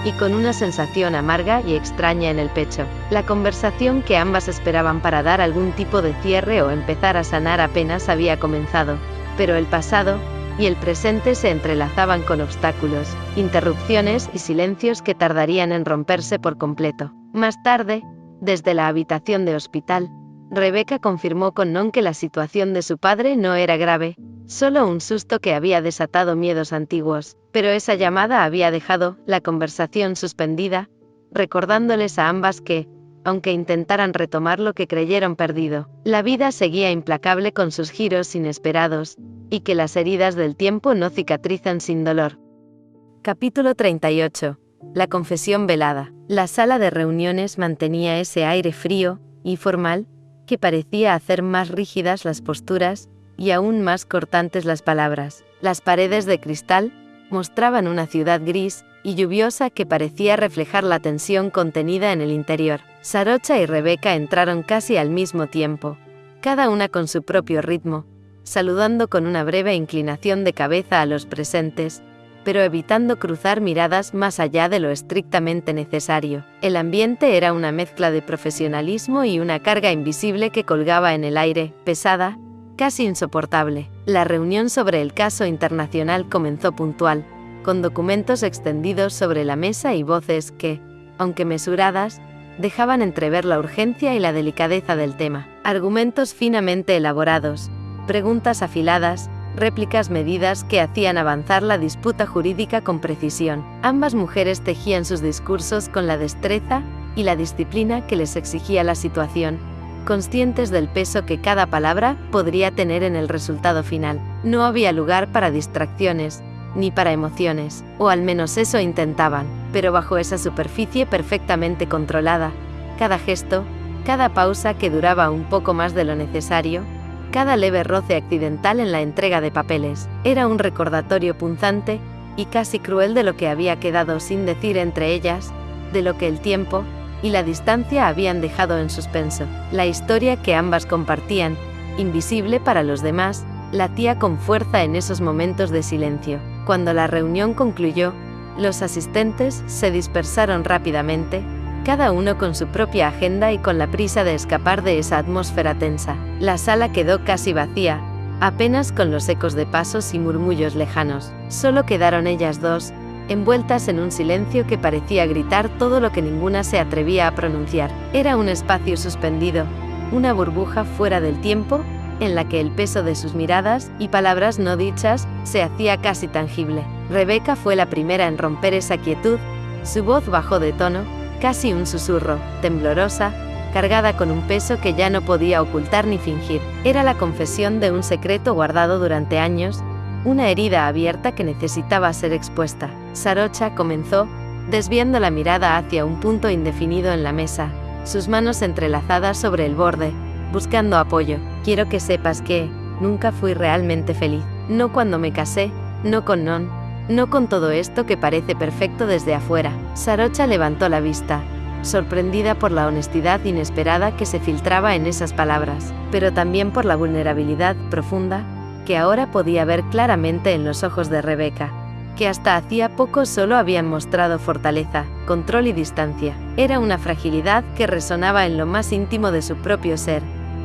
y con una sensación amarga y extraña en el pecho. La conversación que ambas esperaban para dar algún tipo de cierre o empezar a sanar apenas había comenzado, pero el pasado y el presente se entrelazaban con obstáculos, interrupciones y silencios que tardarían en romperse por completo. Más tarde, desde la habitación de hospital, Rebeca confirmó con Non que la situación de su padre no era grave, solo un susto que había desatado miedos antiguos, pero esa llamada había dejado la conversación suspendida, recordándoles a ambas que, aunque intentaran retomar lo que creyeron perdido, la vida seguía implacable con sus giros inesperados, y que las heridas del tiempo no cicatrizan sin dolor. Capítulo 38. La confesión velada. La sala de reuniones mantenía ese aire frío y formal, que parecía hacer más rígidas las posturas, y aún más cortantes las palabras. Las paredes de cristal mostraban una ciudad gris y lluviosa que parecía reflejar la tensión contenida en el interior. Sarocha y Rebeca entraron casi al mismo tiempo, cada una con su propio ritmo, saludando con una breve inclinación de cabeza a los presentes, pero evitando cruzar miradas más allá de lo estrictamente necesario. El ambiente era una mezcla de profesionalismo y una carga invisible que colgaba en el aire, pesada, casi insoportable. La reunión sobre el caso internacional comenzó puntual, con documentos extendidos sobre la mesa y voces que, aunque mesuradas, dejaban entrever la urgencia y la delicadeza del tema. Argumentos finamente elaborados, preguntas afiladas, réplicas medidas que hacían avanzar la disputa jurídica con precisión. Ambas mujeres tejían sus discursos con la destreza y la disciplina que les exigía la situación, conscientes del peso que cada palabra podría tener en el resultado final. No había lugar para distracciones, ni para emociones, o al menos eso intentaban, pero bajo esa superficie perfectamente controlada, cada gesto, cada pausa que duraba un poco más de lo necesario, cada leve roce accidental en la entrega de papeles, era un recordatorio punzante y casi cruel de lo que había quedado sin decir entre ellas, de lo que el tiempo y la distancia habían dejado en suspenso. La historia que ambas compartían, invisible para los demás, latía con fuerza en esos momentos de silencio. Cuando la reunión concluyó, los asistentes se dispersaron rápidamente, cada uno con su propia agenda y con la prisa de escapar de esa atmósfera tensa. La sala quedó casi vacía, apenas con los ecos de pasos y murmullos lejanos. Solo quedaron ellas dos, envueltas en un silencio que parecía gritar todo lo que ninguna se atrevía a pronunciar. Era un espacio suspendido, una burbuja fuera del tiempo, en la que el peso de sus miradas y palabras no dichas se hacía casi tangible. Rebeca fue la primera en romper esa quietud. Su voz bajó de tono, casi un susurro, temblorosa, cargada con un peso que ya no podía ocultar ni fingir. Era la confesión de un secreto guardado durante años, una herida abierta que necesitaba ser expuesta. Sarocha comenzó, desviando la mirada hacia un punto indefinido en la mesa, sus manos entrelazadas sobre el borde, buscando apoyo. Quiero que sepas que nunca fui realmente feliz. No cuando me casé, no con Non, no con todo esto que parece perfecto desde afuera. Sarocha levantó la vista, sorprendida por la honestidad inesperada que se filtraba en esas palabras, pero también por la vulnerabilidad profunda que ahora podía ver claramente en los ojos de Rebeca, que hasta hacía poco solo habían mostrado fortaleza, control y distancia. Era una fragilidad que resonaba en lo más íntimo de su propio ser,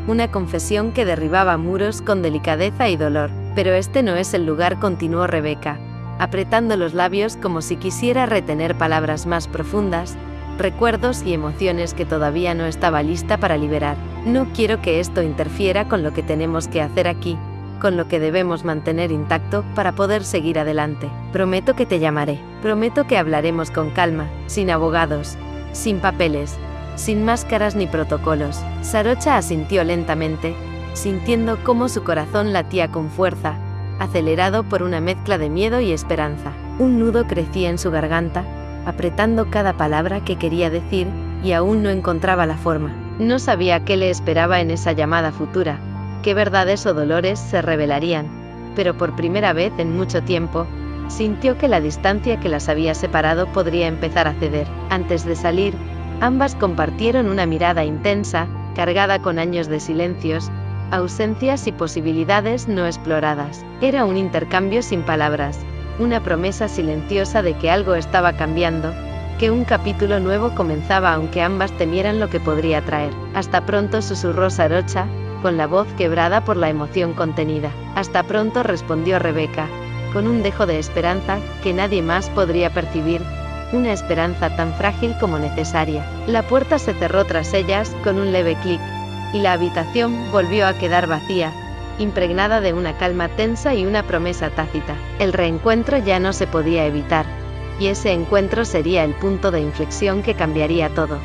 una confesión que derribaba muros con delicadeza y dolor. Pero este no es el lugar, continuó Rebeca, apretando los labios como si quisiera retener palabras más profundas, recuerdos y emociones que todavía no estaba lista para liberar. No quiero que esto interfiera con lo que tenemos que hacer aquí, con lo que debemos mantener intacto para poder seguir adelante. Prometo que te llamaré. Prometo que hablaremos con calma, sin abogados, sin papeles, sin máscaras ni protocolos. Sarocha asintió lentamente, sintiendo cómo su corazón latía con fuerza, acelerado por una mezcla de miedo y esperanza. Un nudo crecía en su garganta, apretando cada palabra que quería decir, y aún no encontraba la forma. No sabía qué le esperaba en esa llamada futura, qué verdades o dolores se revelarían, pero por primera vez en mucho tiempo, sintió que la distancia que las había separado podría empezar a ceder. Antes de salir, ambas compartieron una mirada intensa, cargada con años de silencios, ausencias y posibilidades no exploradas. Era un intercambio sin palabras, una promesa silenciosa de que algo estaba cambiando, que un capítulo nuevo comenzaba aunque ambas temieran lo que podría traer. Hasta pronto, susurró Sarocha, con la voz quebrada por la emoción contenida. Hasta pronto, respondió Rebeca, con un dejo de esperanza que nadie más podría percibir, una esperanza tan frágil como necesaria. La puerta se cerró tras ellas con un leve clic, y la habitación volvió a quedar vacía, impregnada de una calma tensa y una promesa tácita. El reencuentro ya no se podía evitar, y ese encuentro sería el punto de inflexión que cambiaría todo.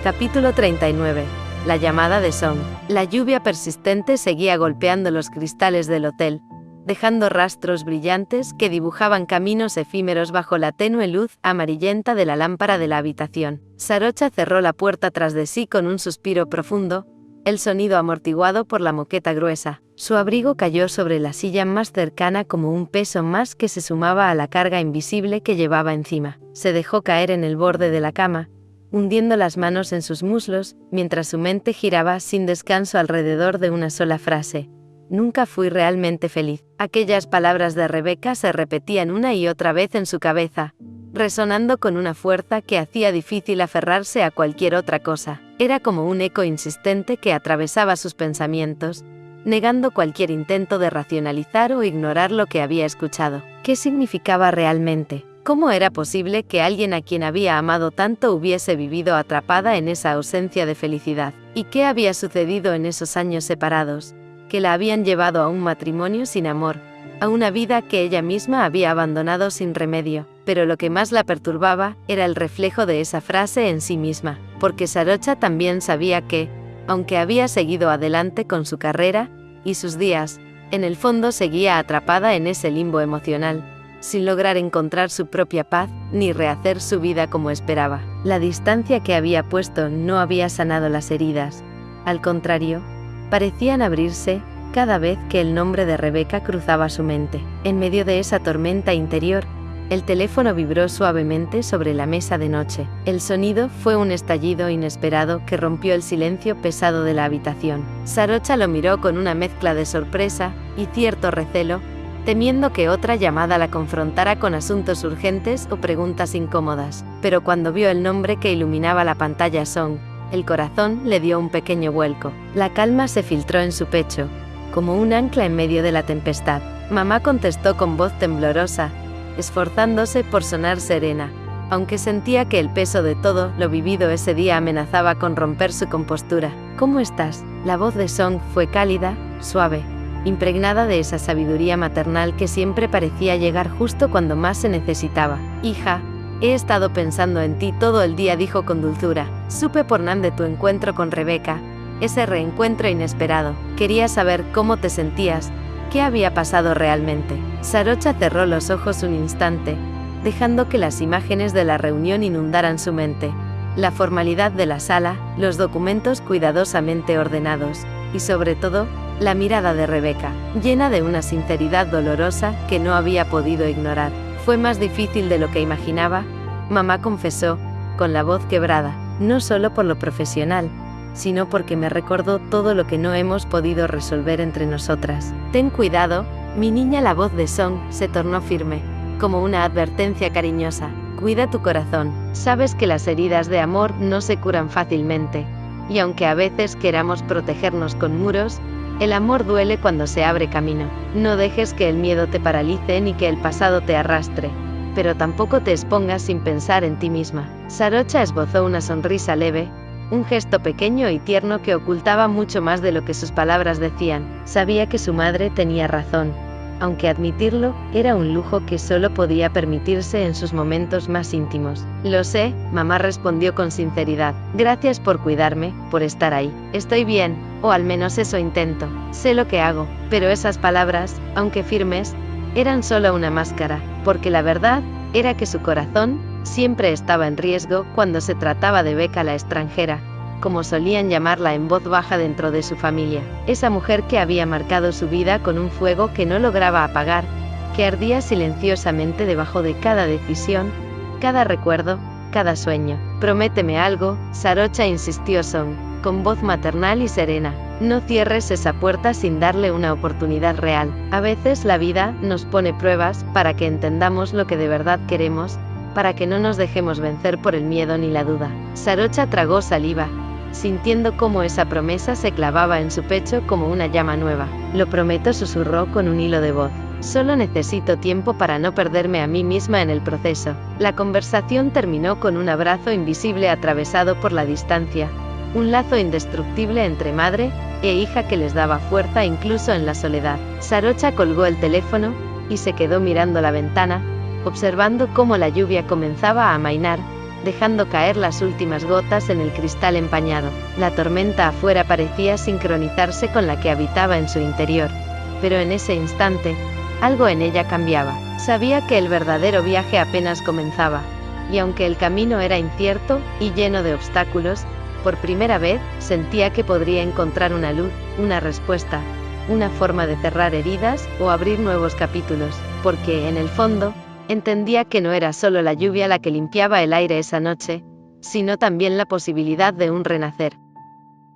Capítulo 39. La llamada de Song. La lluvia persistente seguía golpeando los cristales del hotel, dejando rastros brillantes que dibujaban caminos efímeros bajo la tenue luz amarillenta de la lámpara de la habitación. Sarocha cerró la puerta tras de sí con un suspiro profundo, el sonido amortiguado por la moqueta gruesa. Su abrigo cayó sobre la silla más cercana como un peso más que se sumaba a la carga invisible que llevaba encima. Se dejó caer en el borde de la cama, hundiendo las manos en sus muslos, mientras su mente giraba sin descanso alrededor de una sola frase: nunca fui realmente feliz. Aquellas palabras de Rebeca se repetían una y otra vez en su cabeza, resonando con una fuerza que hacía difícil aferrarse a cualquier otra cosa. Era como un eco insistente que atravesaba sus pensamientos, negando cualquier intento de racionalizar o ignorar lo que había escuchado. ¿Qué significaba realmente? ¿Cómo era posible que alguien a quien había amado tanto hubiese vivido atrapada en esa ausencia de felicidad? ¿Y qué había sucedido en esos años separados, que la habían llevado a un matrimonio sin amor, a una vida que ella misma había abandonado sin remedio? Pero lo que más la perturbaba era el reflejo de esa frase en sí misma, porque Sarocha también sabía que, aunque había seguido adelante con su carrera y sus días, en el fondo seguía atrapada en ese limbo emocional, sin lograr encontrar su propia paz, ni rehacer su vida como esperaba. La distancia que había puesto no había sanado las heridas, al contrario, parecían abrirse cada vez que el nombre de Rebeca cruzaba su mente. En medio de esa tormenta interior, el teléfono vibró suavemente sobre la mesa de noche. El sonido fue un estallido inesperado que rompió el silencio pesado de la habitación. Sarocha lo miró con una mezcla de sorpresa y cierto recelo, temiendo que otra llamada la confrontara con asuntos urgentes o preguntas incómodas. Pero cuando vio el nombre que iluminaba la pantalla Song, el corazón le dio un pequeño vuelco. La calma se filtró en su pecho, como un ancla en medio de la tempestad. Mamá, contestó con voz temblorosa, esforzándose por sonar serena, aunque sentía que el peso de todo lo vivido ese día amenazaba con romper su compostura. ¿Cómo estás? La voz de Song fue cálida, suave, impregnada de esa sabiduría maternal que siempre parecía llegar justo cuando más se necesitaba. Hija, he estado pensando en ti todo el día, dijo con dulzura. Supe por Nan de tu encuentro con Rebeca, ese reencuentro inesperado. Quería saber cómo te sentías, qué había pasado realmente. Sarocha cerró los ojos un instante, dejando que las imágenes de la reunión inundaran su mente. La formalidad de la sala, los documentos cuidadosamente ordenados, y sobre todo, la mirada de Rebeca, llena de una sinceridad dolorosa que no había podido ignorar. Fue más difícil de lo que imaginaba, mamá confesó, con la voz quebrada, no solo por lo profesional, sino porque me recordó todo lo que no hemos podido resolver entre nosotras. Ten cuidado, mi niña. La voz de Song se tornó firme, como una advertencia cariñosa. Cuida tu corazón. Sabes que las heridas de amor no se curan fácilmente, y aunque a veces queramos protegernos con muros, el amor duele cuando se abre camino. No dejes que el miedo te paralice ni que el pasado te arrastre, pero tampoco te expongas sin pensar en ti misma. Sarocha esbozó una sonrisa leve, un gesto pequeño y tierno que ocultaba mucho más de lo que sus palabras decían. Sabía que su madre tenía razón, aunque admitirlo era un lujo que solo podía permitirse en sus momentos más íntimos. Lo sé, mamá respondió con sinceridad. Gracias por cuidarme, por estar ahí. Estoy bien, o al menos eso intento. Sé lo que hago, pero esas palabras, aunque firmes, eran solo una máscara, porque la verdad era que su corazón siempre estaba en riesgo cuando se trataba de Becca la extranjera, como solían llamarla en voz baja dentro de su familia. Esa mujer que había marcado su vida con un fuego que no lograba apagar, que ardía silenciosamente debajo de cada decisión, cada recuerdo, cada sueño. Prométeme algo, Sarocha, insistió Song, con voz maternal y serena. No cierres esa puerta sin darle una oportunidad real. A veces la vida nos pone pruebas para que entendamos lo que de verdad queremos, para que no nos dejemos vencer por el miedo ni la duda. Sarocha tragó saliva, sintiendo cómo esa promesa se clavaba en su pecho como una llama nueva. Lo prometo, susurró con un hilo de voz. Solo necesito tiempo para no perderme a mí misma en el proceso. La conversación terminó con un abrazo invisible atravesado por la distancia, un lazo indestructible entre madre e hija que les daba fuerza incluso en la soledad. Sarocha colgó el teléfono y se quedó mirando la ventana, observando cómo la lluvia comenzaba a amainar, dejando caer las últimas gotas en el cristal empañado. La tormenta afuera parecía sincronizarse con la que habitaba en su interior, pero en ese instante, algo en ella cambiaba. Sabía que el verdadero viaje apenas comenzaba, y aunque el camino era incierto y lleno de obstáculos, por primera vez sentía que podría encontrar una luz, una respuesta, una forma de cerrar heridas o abrir nuevos capítulos, porque, en el fondo, entendía que no era solo la lluvia la que limpiaba el aire esa noche, sino también la posibilidad de un renacer.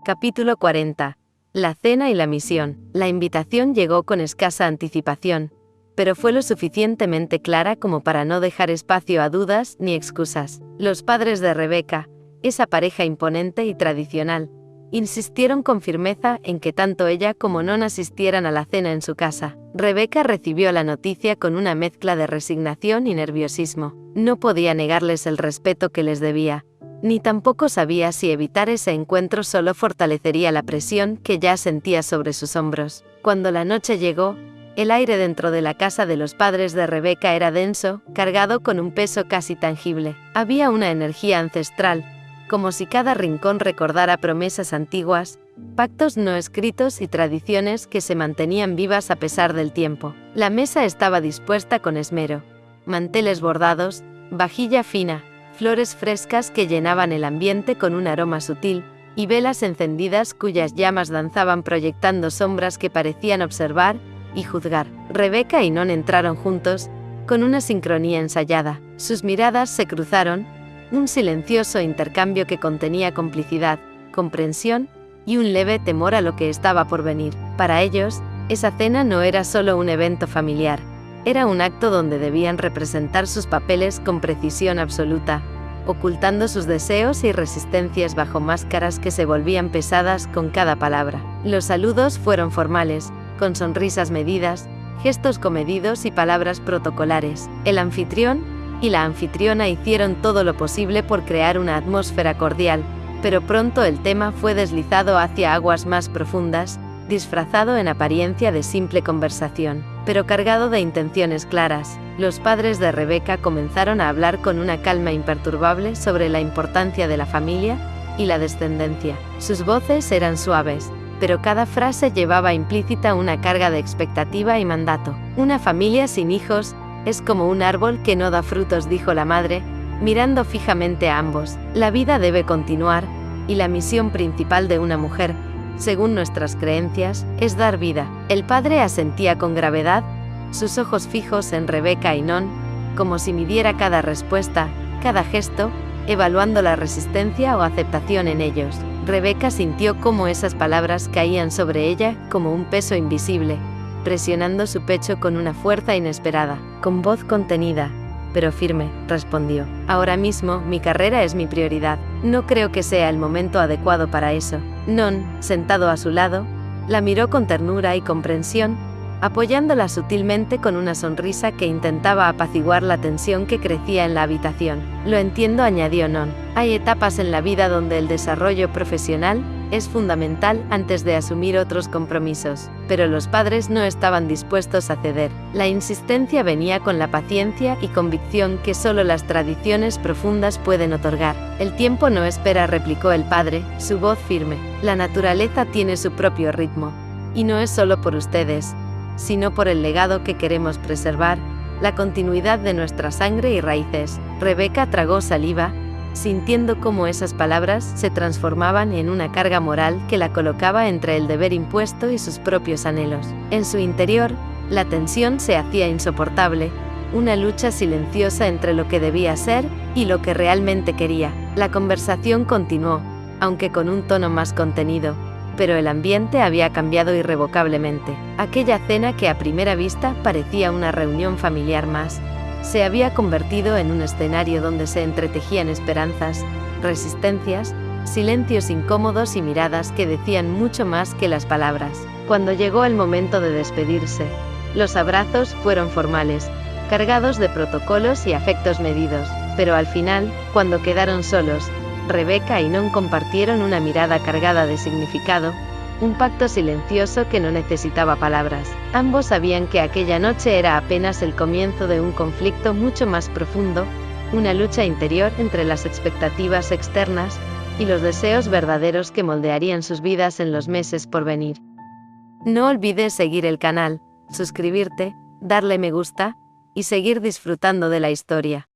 Capítulo 40. La cena y la misión. La invitación llegó con escasa anticipación, pero fue lo suficientemente clara como para no dejar espacio a dudas ni excusas. Los padres de Rebeca, esa pareja imponente y tradicional, insistieron con firmeza en que tanto ella como Non asistieran a la cena en su casa. Rebeca recibió la noticia con una mezcla de resignación y nerviosismo. No podía negarles el respeto que les debía, ni tampoco sabía si evitar ese encuentro solo fortalecería la presión que ya sentía sobre sus hombros. Cuando la noche llegó, el aire dentro de la casa de los padres de Rebeca era denso, cargado con un peso casi tangible. Había una energía ancestral, como si cada rincón recordara promesas antiguas, pactos no escritos y tradiciones que se mantenían vivas a pesar del tiempo. La mesa estaba dispuesta con esmero. Manteles bordados, vajilla fina, flores frescas que llenaban el ambiente con un aroma sutil, y velas encendidas cuyas llamas danzaban proyectando sombras que parecían observar y juzgar. Rebeca y Non entraron juntos, con una sincronía ensayada. Sus miradas se cruzaron, un silencioso intercambio que contenía complicidad, comprensión y un leve temor a lo que estaba por venir. Para ellos, esa cena no era solo un evento familiar, era un acto donde debían representar sus papeles con precisión absoluta, ocultando sus deseos y resistencias bajo máscaras que se volvían pesadas con cada palabra. Los saludos fueron formales, con sonrisas medidas, gestos comedidos y palabras protocolares. El anfitrión y la anfitriona hicieron todo lo posible por crear una atmósfera cordial, pero pronto el tema fue deslizado hacia aguas más profundas, disfrazado en apariencia de simple conversación, pero cargado de intenciones claras. Los padres de Rebeca comenzaron a hablar con una calma imperturbable sobre la importancia de la familia y la descendencia. Sus voces eran suaves, pero cada frase llevaba implícita una carga de expectativa y mandato. Una familia sin hijos es como un árbol que no da frutos, dijo la madre, mirando fijamente a ambos. La vida debe continuar, y la misión principal de una mujer, según nuestras creencias, es dar vida. El padre asentía con gravedad, sus ojos fijos en Rebeca y Non, como si midiera cada respuesta, cada gesto, evaluando la resistencia o aceptación en ellos. Rebeca sintió cómo esas palabras caían sobre ella como un peso invisible, presionando su pecho con una fuerza inesperada. Con voz contenida, pero firme, respondió: ahora mismo, mi carrera es mi prioridad. No creo que sea el momento adecuado para eso. Non, sentado a su lado, la miró con ternura y comprensión, apoyándola sutilmente con una sonrisa que intentaba apaciguar la tensión que crecía en la habitación. Lo entiendo, añadió Non. Hay etapas en la vida donde el desarrollo profesional es fundamental antes de asumir otros compromisos, pero los padres no estaban dispuestos a ceder. La insistencia venía con la paciencia y convicción que solo las tradiciones profundas pueden otorgar. El tiempo no espera, replicó el padre, su voz firme. La naturaleza tiene su propio ritmo, y no es solo por ustedes, sino por el legado que queremos preservar, la continuidad de nuestra sangre y raíces. Rebeca tragó saliva, sintiendo cómo esas palabras se transformaban en una carga moral que la colocaba entre el deber impuesto y sus propios anhelos. En su interior, la tensión se hacía insoportable, una lucha silenciosa entre lo que debía ser y lo que realmente quería. La conversación continuó, aunque con un tono más contenido, pero el ambiente había cambiado irrevocablemente. Aquella cena que a primera vista parecía una reunión familiar más, se había convertido en un escenario donde se entretejían esperanzas, resistencias, silencios incómodos y miradas que decían mucho más que las palabras. Cuando llegó el momento de despedirse, los abrazos fueron formales, cargados de protocolos y afectos medidos, pero al final, cuando quedaron solos, Rebeca y Non compartieron una mirada cargada de significado, un pacto silencioso que no necesitaba palabras. Ambos sabían que aquella noche era apenas el comienzo de un conflicto mucho más profundo, una lucha interior entre las expectativas externas y los deseos verdaderos que moldearían sus vidas en los meses por venir. No olvides seguir el canal, suscribirte, darle me gusta y seguir disfrutando de la historia.